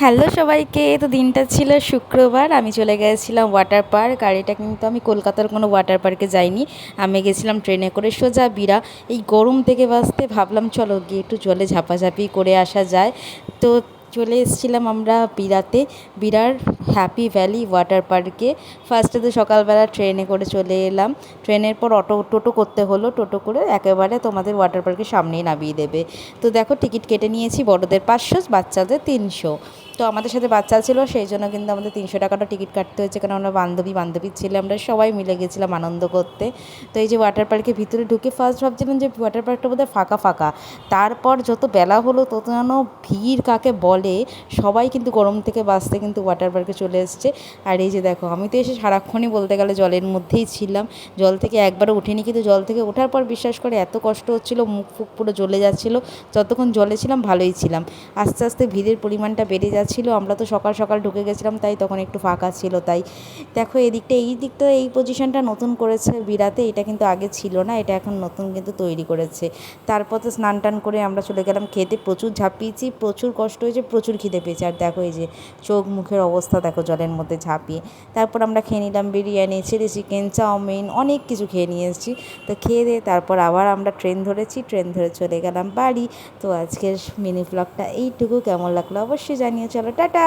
Hello সবাইকে। তো দিনটা ছিল শুক্রবার, আমি চলে গিয়েছিলাম ওয়াটার পার্ক। আর এটা কিন্তু আমি কলকাতার কোনো ওয়াটার পার্কে যাইনি, আমি গেছিলাম ট্রেনে করে সোজা বিরা। এই গরম থেকে বাঁচতে ভাবলাম চলো গিয়ে একটু জলে ঝাপাঝাপি করে আসা যায়। তো চলে এসেছিলাম আমরা বিরাতে, বিরার হ্যাপি ভ্যালি ওয়াটার পার্কে। ফার্স্টে তো সকালবেলা ট্রেনে করে চলে এলাম, ট্রেনের পর টোটো করতে হলো, টোটো করে একেবারে তোমাদের ওয়াটার পার্কের সামনেই নামিয়ে দেবে। তো দেখো টিকিট কেটে নিয়েছি, বড়দের 500, বাচ্চাদের 300। তো আমাদের সাথে বাচ্চা ছিল, সেই জন্য কিন্তু আমাদের 300 টাকাটা টিকিট কাটতে হয়েছে, কারণ আমরা বান্ধবীর ছেলে আমরা সবাই মিলে গেছিলাম আনন্দ করতে। তো এই যে ওয়াটার পার্কের ভিতরে ঢুকে ফার্স্ট ভাবছিলাম যে ওয়াটার পার্কটা বোধহয় ফাঁকা ফাঁকা, তারপর যত বেলা হলো তত যেন ভিড় কাকে বলে, সবাই কিন্তু গরম থেকে বাঁচতে কিন্তু ওয়াটার পার্কে চলে এসছে। আর এই যে দেখো, আমি তো এসে সারাক্ষণই বলতে গেলে জলের মধ্যেই ছিলাম, জল থেকে একবারও উঠিনি, কিন্তু জল থেকে ওঠার পর বিশ্বাস করে এত কষ্ট হচ্ছিলো, মুখ ফুক পুরো জ্বলে যাচ্ছিলো। যতক্ষণ জলে ছিলাম ভালোই ছিলাম, আস্তে আস্তে ভিড়ের পরিমাণটা বেড়ে যাচ্ছিলো। আমরা তো সকাল সকাল ঢুকে গেছিলাম, তাই তখন একটু ফাঁকা ছিল। তাই দেখো এই দিকটা এই পজিশনটা নতুন করেছে বিরাতে, এটা কিন্তু আগে ছিল না, এটা এখন নতুন কিন্তু তৈরি করেছে। তারপর তো স্নান টান করে আমরা চলে গেলাম খেতে, প্রচুর ঝাঁপিয়েছি, প্রচুর কষ্ট হয়েছে, প্রচুর খিদে পেয়েছে। আর দেখো এই যে চোখ মুখের অবস্থা দেখো জলের মধ্যে ঝাঁপিয়ে। তারপর আমরা খেয়ে নিলাম বিরিয়ানি, চিলি চিকেন, চাউমিন, অনেক কিছু খেয়ে নিয়ে এসেছি। তো খেয়ে দিয়ে তারপর আবার আমরা ট্রেন ধরেছি, ট্রেন ধরে চলে গেলাম বাড়ি। তো আজকের মিনি ব্লগটা এইটুকু, কেমন লাগলো অবশ্যই জানিয়ে, চলো টাটা।